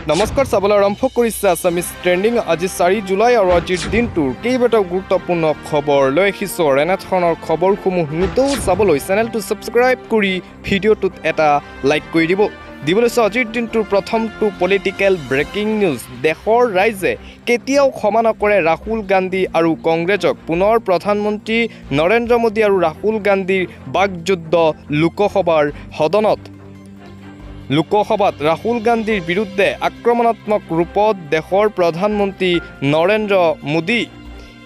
নমস্কাৰ চাবলৈ আৰম্ভ কৰিছে আছামিজ ট্ৰেণ্ডিং আজি 4 জুলাই আৰু আজিৰ দিনটোৰ কেইবাটাও গুৰুত্বপূৰ্ণ খবৰ লৈ আহিছোঁ এনেধৰণৰ খবৰসমূহ নিতৌ চাবলৈ চেনেলটো ছাবস্ক্ৰাইব কৰি ভিডিঅ'টোত এটা লাইক কৰি দিবলৈ আজিৰ দিনটোৰ প্ৰথমটো পলিটিকেল ব্ৰেকিং নিউজ দেশৰ ৰাইজে কেতিয়াও ক্ষমা নকৰে ৰাহুল গান্ধী আৰু কংগ্ৰেছক পুনৰ প্ৰধানমন্ত্ৰী নৰেন্দ্ৰ মোদী আৰু ৰাহুল গান্ধীৰ বাকযুদ্ধ লোকসভাৰ সদনত লোকসভাত ৰাহুল গান্ধীৰ বিৰুদ্ধে আক্ৰমণাত্মক ৰূপত দেশৰ প্ৰধানমন্ত্ৰী নৰেন্দ্ৰ মোদী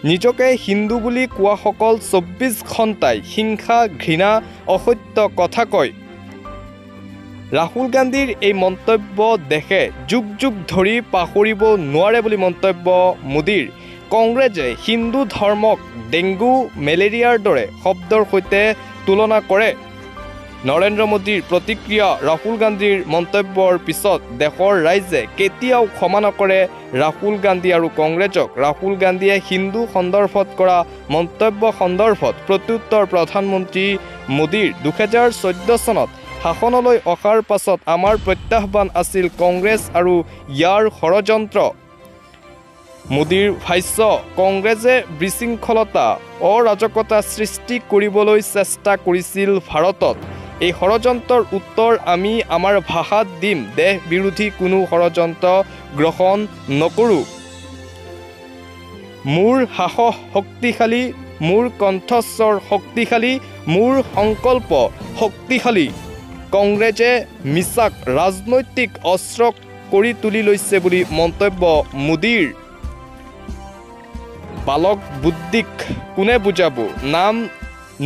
নিজকে হিন্দু বুলি কোৱাসকল 24 ঘণ্টাই হিংসা ঘৃণা অসত্য কথা কয় ৰাহুল গান্ধীৰ এই মন্তব্য দেশে যুগ যুগ ধৰি পাহৰিব নোৱাৰে বুলি মন্তব্য মোদীৰ কংগ্ৰেছে হিন্দু ধৰ্মক ডেংগু মেলেৰিয়াৰ দৰে শব্দৰ সৈতে তুলনা কৰে নৰেন্দ্ৰ মোদীৰ প্ৰতিক্ৰিয়া ৰাহুল গান্ধীৰ মন্তব্যৰ পিছত দেশৰ ৰাইজে কেতিয়াও ক্ষমা নকৰে ৰাহুল গান্ধী আৰু কংগ্ৰেছক ৰাহুল গান্ধীয়ে হিন্দু সন্দৰ্ভত কৰা মন্তব্য সন্দৰ্ভত প্ৰত্যুত্তৰ প্ৰধানমন্ত্ৰী মোদীৰ 2014 চনত শাসনলৈ অহাৰ পাছত আমাৰ প্ৰত্যাহ্বান আছিল কংগ্ৰেছ আৰু ইয়াৰ ষড়যন্ত্ৰ মোদীৰ ভাষ্য কংগ্ৰেছে বিশৃংখলতা অৰাজকতা সৃষ্টি কৰিবলৈ চেষ্টা কৰিছিল ভাৰতত এই ষড়যন্ত্ৰৰ উত্তৰ আমি আমাৰ ভাষাত দিম দেশ বিৰোধী কোনো ষড়যন্ত্ৰ গ্ৰহণ নকৰোঁ মোৰ সাহস শক্তিশালী মোৰ কণ্ঠস্বৰ শক্তিশালী মোৰ সংকল্প শক্তিশালী কংগ্ৰেছে মিছাক ৰাজনৈতিক অস্ত্ৰ কৰি তুলি লৈছে বুলি মন্তব্য মোদীৰ বালক বুদ্ধিক কোনে বুজাব নাম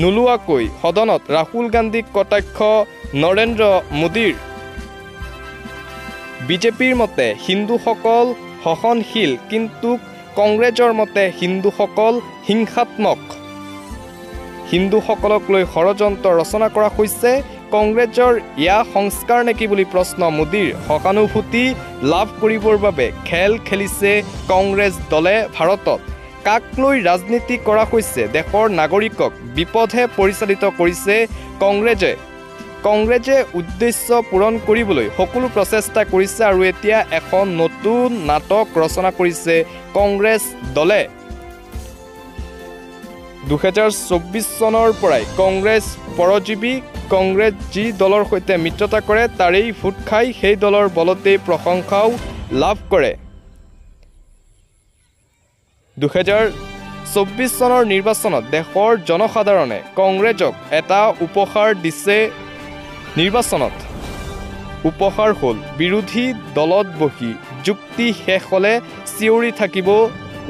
নোলোৱাকৈ সদনত ৰাহুল গান্ধীক কটাক্ষ নৰেন্দ্ৰ মোদীৰ বিজেপিৰ মতে হিন্দুসকল সহনশীল কিন্তু কংগ্ৰেছৰ মতে হিন্দুসকল হিংসাত্মক হিন্দুসকলক লৈ ষড়যন্ত্ৰ ৰচনা কৰা হৈছে কংগ্ৰেছৰ ইয়া সংস্কাৰ নেকি বুলি প্ৰশ্ন মোদীৰ সহানুভূতি লাভ কৰিবৰ বাবে খেল খেলিছে কংগ্ৰেছ দলে ভাৰতত কাক লৈ ৰাজনীতি কৰা হৈছে দেশৰ নাগৰিকক বিপথে পৰিচালিত কৰিছে কংগ্ৰেছে উদ্দেশ্য পূৰণ কৰিবলৈ সকলো প্ৰচেষ্টা কৰিছে আৰু এতিয়া এখন নতুন নাটক ৰচনা কৰিছে কংগ্ৰেছ দলে 2024 চনৰ পৰাই কংগ্ৰেছ পৰজীৱী কংগ্ৰেছ যি দলৰ সৈতে মিত্ৰতা কৰে তাৰেই ভোট খাই সেই দলৰ বলতেই প্ৰশংসাও লাভ কৰে 2024 চনৰ নিৰ্বাচনত দেশৰ জনসাধাৰণে কংগ্ৰেছক এটা উপহাৰ দিছে নিৰ্বাচনত উপহাৰ হ'ল বিৰোধী দলত বহি যুক্তি শেষ হ'লে চিঞৰি থাকিব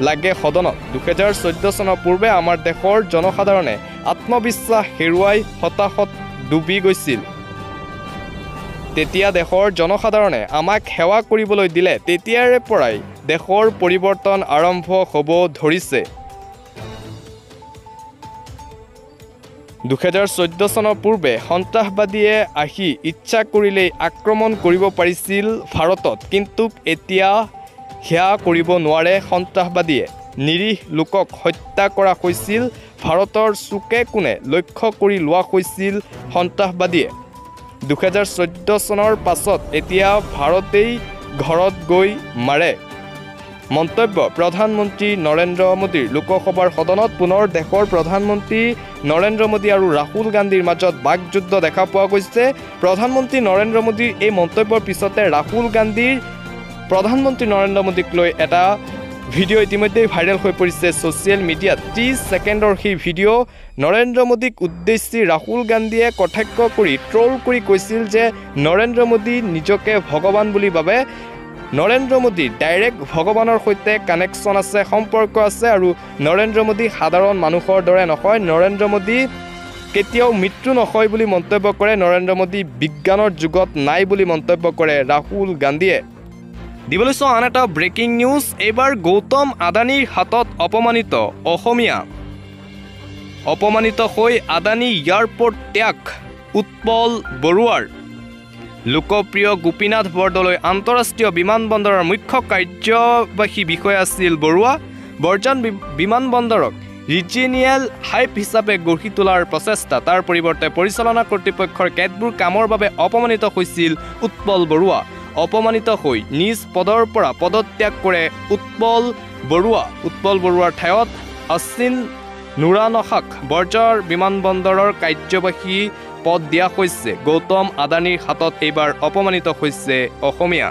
লাগে সদনত 2014 চনৰ পূৰ্বে আমাৰ দেশৰ জনসাধাৰণে আত্মবিশ্বাস হেৰুৱাই হতাশত ডুবি গৈছিল তেতিয়া দেশৰ জনসাধাৰণে আমাক সেৱা কৰিবলৈ দিলে তেতিয়াৰে পৰাই দেশৰ পৰিৱৰ্তন আৰম্ভ হ'ব ধৰিছে 2014 চনৰ পূৰ্বে সন্ত্ৰাসবাদীয়ে আহি ইচ্ছা কৰিলেই আক্ৰমণ কৰিব পাৰিছিল ভাৰতত কিন্তু এতিয়া সেয়া কৰিব নোৱাৰে সন্ত্ৰাসবাদীয়ে নিৰীহ লোকক হত্যা কৰা হৈছিল ভাৰতৰ চুকে কোণে লক্ষ্য কৰি লোৱা হৈছিল সন্ত্ৰাসবাদীয়ে 2014 চনৰ পাছত এতিয়া ভাৰতেই ঘৰত গৈ মাৰে মন্তব্য প্ৰধানমন্ত্ৰী নৰেন্দ্ৰ মোদীৰ লোকসভাৰ সদনত পুনৰ দেশৰ প্ৰধানমন্ত্ৰী নৰেন্দ্ৰ মোদী আৰু ৰাহুল গান্ধীৰ মাজত বাকযুদ্ধ দেখা পোৱা গৈছে প্ৰধানমন্ত্ৰী নৰেন্দ্ৰ মোদীৰ এই মন্তব্যৰ পিছতে ৰাহুল গান্ধীৰ প্ৰধানমন্ত্ৰী নৰেন্দ্ৰ মোদীক লৈ এটা ভিডিঅ' ইতিমধ্যে ভাইৰেল হৈ পৰিছে ছ'চিয়েল মিডিয়াত 30 ছেকেণ্ডৰ সেই ভিডিঅ' নৰেন্দ্ৰ মোদীক উদ্দেশ্যি ৰাহুল গান্ধীয়ে কটাক্ষ কৰি ট্ৰল কৰি কৈছিল যে নৰেন্দ্ৰ মোদী নিজকে ভগৱান বুলি ভাবে নৰেন্দ্ৰ মোদী ডাইৰেক্ট ভগৱানৰ সৈতে কানেকশ্যন আছে সম্পৰ্ক আছে আৰু নৰেন্দ্ৰ মোদী সাধাৰণ মানুহৰ দৰে নহয় নৰেন্দ্ৰ মোদী কেতিয়াও মৃত্যু নহয় বুলি মন্তব্য কৰে নৰেন্দ্ৰ মোদী বিজ্ঞানৰ যুগত নাই বুলি মন্তব্য কৰে ৰাহুল গান্ধীয়ে দিবলৈ আন এটা ব্ৰেকিং নিউজ এইবাৰ গৌতম আদানীৰ হাতত অপমানিত অসমীয়া অপমানিত হৈ আদানী এয়াৰপোৰ্ট ত্যাগ উৎপল বৰুৱাৰ লোকপ্ৰিয় গোপীনাথ বৰদলৈ আন্তঃৰাষ্ট্ৰীয় বিমানবন্দৰৰ মুখ্য কাৰ্যবাহী বিষয়া আছিল বৰুৱা বৰ্জন বিমানবন্দৰক ৰিজিনিয়েল হাইপ হিচাপে গঢ়ি তোলাৰ প্ৰচেষ্টা তাৰ পৰিৱৰ্তে পৰিচালনা কৰ্তৃপক্ষৰ কেতবোৰ কামৰ বাবে অপমানিত হৈছিল উৎপল বৰুৱা অপমানিত হৈ নিজ পদৰ পৰা পদত্যাগ কৰে উৎপল বৰুৱাৰ ঠাইত অশ্বিন নুৰানহাক বৰঝাৰ বিমানবন্দৰৰ কাৰ্যবাহী পদ দিয়া হৈছে। গৌতম আদানীৰ হাতত এইবাৰ অপমানিত হৈছে অসমীয়া।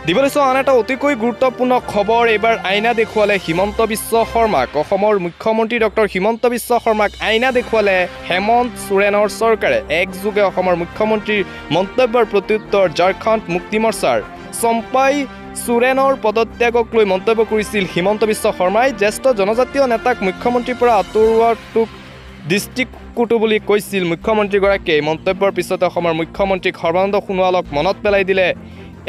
দিবলৈ চোৱা আন এটা অতিকৈ গুৰুত্বপূৰ্ণ খবৰ। এইবাৰ আইনা দেখুৱালে হিমন্ত বিশ্ব শৰ্মাক। অসমৰ মুখ্যমন্ত্ৰী ডক্টৰ হিমন্ত বিশ্ব শৰ্মাক আইনা দেখুৱালে হেমন্ত সোৰেনৰ চৰকাৰে। একযোগে অসমৰ মুখ্যমন্ত্ৰীৰ মন্তব্যৰ প্ৰত্যুত্তৰ ঝাৰখণ্ড মুক্তি মৰ্চাৰ চম্পাই সোৰেনৰ পদত্যাগক লৈ মন্তব্য কৰিছিল হিমন্ত বিশ্ব শৰ্মাই। জ্যেষ্ঠ জনজাতীয় নেতাক মুখ্যমন্ত্ৰীৰ পৰা আঁতৰোৱাটোক দৃষ্টিকটু বুলি কৈছিল মুখ্যমন্ত্ৰীগৰাকীয়ে। মন্তব্যৰ পিছতে অসমৰ মুখ্যমন্ত্ৰীক সৰ্বানন্দ সোণোৱালক মনত পেলাই দিলে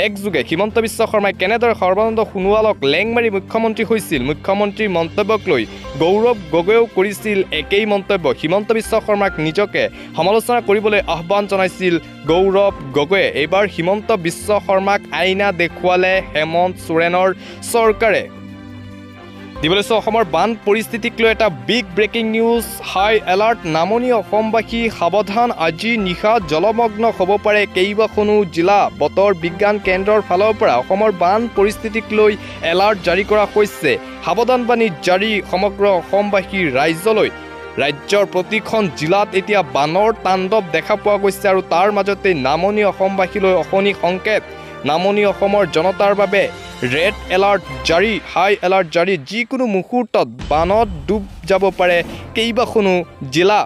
একযোগে হিমন্ত বিশ্ব শৰ্মাই কেনেদৰে সৰ্বানন্দ সোণোৱালক লেং মাৰি মুখ্যমন্ত্ৰী হৈছিল। মুখ্যমন্ত্ৰীৰ মন্তব্যক লৈ গৌৰৱ গগৈয়েও কৰিছিল একেই মন্তব্য। হিমন্ত বিশ্ব শৰ্মাক নিজকে সমালোচনা কৰিবলৈ আহ্বান জনাইছিল গৌৰৱ গগৈয়ে। এইবাৰ হিমন্ত বিশ্ব শৰ্মাক আইনা দেখুৱালে হেমন্ত সোৰেনৰ চৰকাৰে। দিবলৈ চোৱা অসমৰ বান পৰিস্থিতিক লৈ এটা বিগ ব্ৰেকিং নিউজ। হাই এলাৰ্ট নামনি অসমবাসী সাৱধান, আজি নিশা জলমগ্ন হ'ব পাৰে কেইবাখনো জিলা। বতৰ বিজ্ঞান কেন্দ্ৰৰ ফালৰ পৰা অসমৰ বান পৰিস্থিতিক লৈ এলাৰ্ট জাৰি কৰা হৈছে। সাৱধানবাণী জাৰি সমগ্ৰ অসমবাসীৰ ৰাইজলৈ। ৰাজ্যৰ প্ৰতিখন জিলাত এতিয়া বানৰ তাণ্ডৱ দেখা পোৱা গৈছে আৰু তাৰ মাজতে নামনি অসমবাসীলৈ অশনি সংকেত। নামনি অসমৰ জনতাৰ বাবে ৰেড এলাৰ্ট জাৰি, হাই এলাৰ্ট জাৰি। যিকোনো মুহূৰ্তত বানত ডুব যাব পাৰে কেইবাখনো জিলা।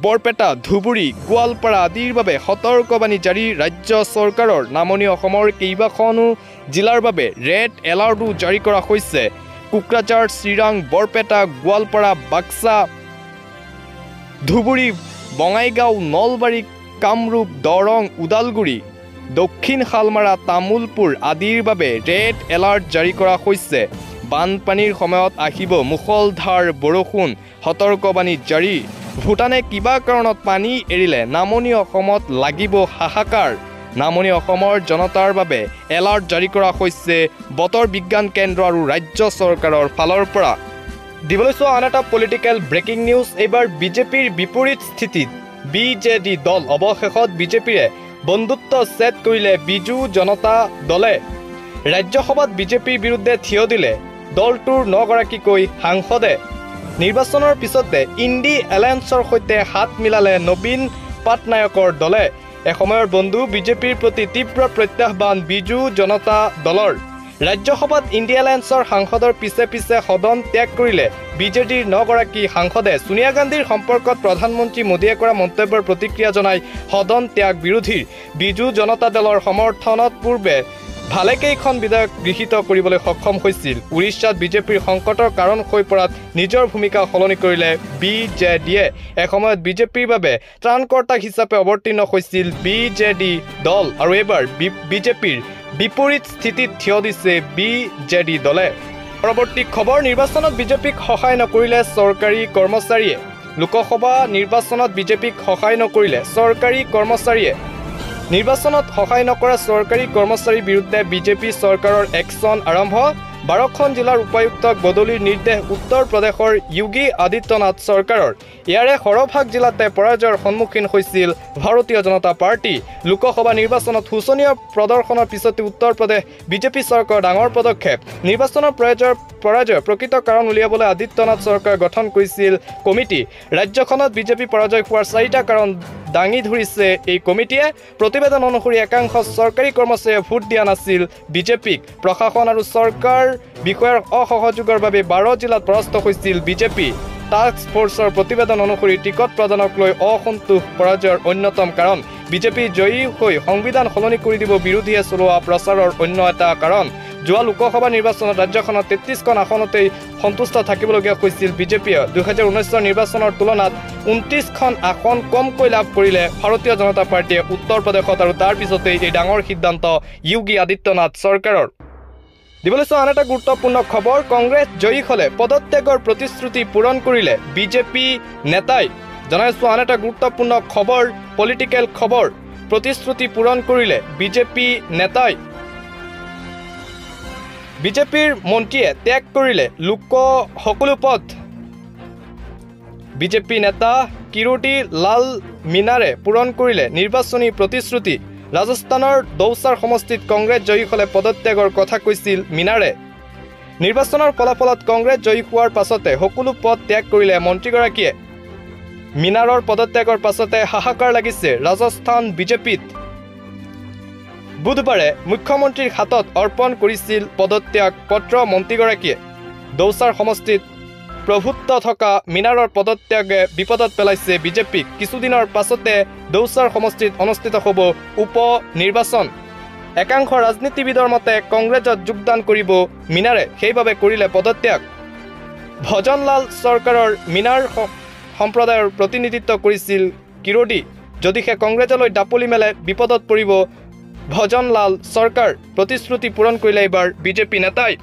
বৰপেটা, ধুবুৰী, গোৱালপাৰা আদিৰ বাবে সতৰ্কবাণী জাৰি ৰাজ্য চৰকাৰৰ। নামনি অসমৰ কেইবাখনো জিলাৰ বাবে ৰেড এলাৰ্টো জাৰি কৰা হৈছে। কোকৰাঝাৰ, চিৰাং, বৰপেটা, গোৱালপাৰা, বাক্সা, ধুবুৰী, বঙাইগাঁও, নলবাৰী, কামৰূপ, দৰং, ওদালগুৰি, দক্ষিণ শালমাৰা, তামুলপুৰ আদিৰ বাবে ৰেড এলাৰ্ট জাৰি কৰা হৈছে। বানপানীৰ সময়ত আহিব মুষলধাৰ বৰষুণ, সতৰ্কবাণী জাৰি। ভূটানে কিবা কাৰণত পানী এৰিলে নামনি অসমত লাগিব হাহাকাৰ। নামনি অসমৰ জনতাৰ বাবে এলাৰ্ট জাৰি কৰা হৈছে বতৰ বিজ্ঞান কেন্দ্ৰ আৰু ৰাজ্য চৰকাৰৰ ফালৰ পৰা। দিবলৈ চোৱা আন এটা পলিটিকেল ব্ৰেকিং নিউজ। এইবাৰ বিজেপিৰ বিপৰীত স্থিতিত BJD দল। অৱশেষত বিজেপিৰে বন্ধুত্ব ছেট কৰিলে বিজু জনতা দলে। ৰাজ্যসভাত বিজেপিৰ বিৰুদ্ধে থিয় দিলে দলটোৰ 9গৰাকীকৈ সাংসদে। নিৰ্বাচনৰ পিছতে ইণ্ডি এলায়েন্সৰ সৈতে হাত মিলালে নবীন পাটনায়কৰ দলে। এসময়ৰ বন্ধু বিজেপিৰ প্ৰতি তীব্ৰ প্ৰত্যাহ্বান বিজু জনতা দলৰ। ৰাজ্যসভাত ইণ্ডি এলায়েন্সৰ সাংসদৰ পিছে পিছে সদন ত্যাগ কৰিলে বিজেডিৰ 9গৰাকী সাংসদে। সোনিয়া গান্ধীৰ সম্পৰ্কত প্ৰধানমন্ত্ৰী মোদীয়ে কৰা মন্তব্যৰ প্ৰতিক্ৰিয়া জনাই সদন ত্যাগ বিৰোধী বিজু জনতা দলৰ সমৰ্থনত পূৰ্বে ভালেকেইখন বিধেয়ক গৃহীত কৰিবলৈ সক্ষম হৈছিল। উৰিষ্যাত বিজেপিৰ সংকটৰ কাৰণ হৈ পৰাত নিজৰ ভূমিকা সলনি কৰিলে BJDয়ে। এসময়ত বিজেপিৰ বাবে ত্ৰাণকৰ্তা হিচাপে অৱতীৰ্ণ হৈছিল BJD দল আৰু এইবাৰ বিজেপিৰ বিপৰীত স্থিতিত থিয় দিছে BJD দলে। পৰৱৰ্তী খবৰ, নিৰ্বাচনত বিজেপিক সহায় নকৰিলে চৰকাৰী কৰ্মচাৰীয়ে। লোকসভা নিৰ্বাচনত বিজেপিক সহায় নকৰিলে চৰকাৰী কৰ্মচাৰীয়ে। নিৰ্বাচনত সহায় নকৰা চৰকাৰী কৰ্মচাৰীৰ বিৰুদ্ধে বিজেপি চৰকাৰৰ একশ্যন আৰম্ভ। 12খন জিলাৰ উপায়ুক্তক বদলিৰ নিৰ্দেশ উত্তৰ প্ৰদেশৰ যোগী আদিত্যনাথ চৰকাৰৰ। ইয়াৰে সৰহভাগ জিলাতে পৰাজয়ৰ সন্মুখীন হৈছিল ভাৰতীয় জনতা পাৰ্টি। লোকসভা নিৰ্বাচনত শোচনীয় প্ৰদৰ্শনৰ পিছতে উত্তৰ প্ৰদেশ বিজেপি চৰকাৰৰ ডাঙৰ পদক্ষেপ। নিৰ্বাচনৰ পৰাজয়ৰ প্ৰকৃত কাৰণ উলিয়াবলৈ আদিত্যনাথ চৰকাৰ গঠন কৰিছিল কমিটি। ৰাজ্যখনত বিজেপি পৰাজয় হোৱাৰ 4টা কাৰণ দাঙি ধৰিছে এই কমিটিয়ে। প্ৰতিবেদন অনুসৰি একাংশ চৰকাৰী কৰ্মচাৰীয়ে ভোট দিয়া নাছিল বিজেপিক। প্ৰশাসন আৰু চৰকাৰ বিষয়াৰ অসহযোগৰ বাবে 12 জিলাত পৰাস্ত হৈছিল বিজেপি। টাস্ক ফ'ৰ্চৰ প্ৰতিবেদন অনুসৰি টিকট প্ৰদানক লৈ অসন্তোষ পৰাজয়ৰ অন্যতম কাৰণ। বিজেপি জয়ী হৈ সংবিধান সলনি কৰি দিব বিৰোধীয়ে চলোৱা প্ৰচাৰৰ অন্য এটা কাৰণ। যোৱা লোকসভা নিৰ্বাচনত ৰাজ্যখনত 33খন আসনতেই সন্তুষ্ট থাকিবলগীয়া হৈছিল বিজেপিয়ে। 2019 নিৰ্বাচনৰ তুলনাত 29খন আসন কমকৈ লাভ কৰিলে ভাৰতীয় জনতা পাৰ্টীয়ে উত্তৰ প্ৰদেশত আৰু তাৰ পিছতেই এই ডাঙৰ সিদ্ধান্ত যোগী আদিত্যনাথ চৰকাৰৰ। দিবলৈ চোৱা আন এটা গুৰুত্বপূৰ্ণ খবৰ, কংগ্ৰেছ জয়ী হ'লে পদত্যাগৰ প্ৰতিশ্ৰুতি পূৰণ কৰিলে বিজেপি নেতাই। জনাইছোঁ আন এটা গুৰুত্বপূৰ্ণ খবৰ, পলিটিকেল খবৰ, প্ৰতিশ্ৰুতি পূৰণ কৰিলে বিজেপি নেতাই। বিজেপিৰ মন্ত্ৰীয়ে ত্যাগ কৰিলে সকলো পদ। বিজেপি নেতা কিৰোতি লাল মিনাৰে পূৰণ কৰিলে নিৰ্বাচনী প্ৰতিশ্ৰুতি। ৰাজস্থানৰ দৌচাৰ সমষ্টিত কংগ্ৰেছ জয়ী হ'লে পদত্যাগৰ কথা কৈছিল মীনাৰে। নিৰ্বাচনৰ ফলাফলত কংগ্ৰেছ জয়ী হোৱাৰ পাছতে সকলো পদ ত্যাগ কৰিলে মন্ত্ৰীগৰাকীয়ে। মীনাৰৰ পদত্যাগৰ পাছতে হাহাকাৰ লাগিছে ৰাজস্থান বিজেপিত। বুধবাৰে মুখ্যমন্ত্ৰীৰ হাতত অৰ্পণ কৰিছিল পদত্যাগ পত্ৰ মন্ত্ৰীগৰাকীয়ে। দৌচাৰ সমষ্টিত প্ৰভুত্ব থকা মীনাৰৰ পদত্যাগে বিপদত পেলাইছে বিজেপিক। কিছুদিনৰ পাছতে দৌচাৰ সমষ্টিত অনুষ্ঠিত হ'ব উপ নিৰ্বাচন। একাংশ ৰাজনীতিবিদৰ মতে কংগ্ৰেছত যোগদান কৰিব মীনাৰে, সেইবাবে কৰিলে পদত্যাগ। ভজনলাল চৰকাৰৰ মীনাৰ সম্প্ৰদায়ৰ প্ৰতিনিধিত্ব কৰিছিল কিৰোডী। যদিহে কংগ্ৰেছলৈ দাপলি মেলে বিপদত পৰিব ভজনলাল চৰকাৰ। প্ৰতিশ্ৰুতি পূৰণ কৰিলে এইবাৰ বিজেপি নেতাই।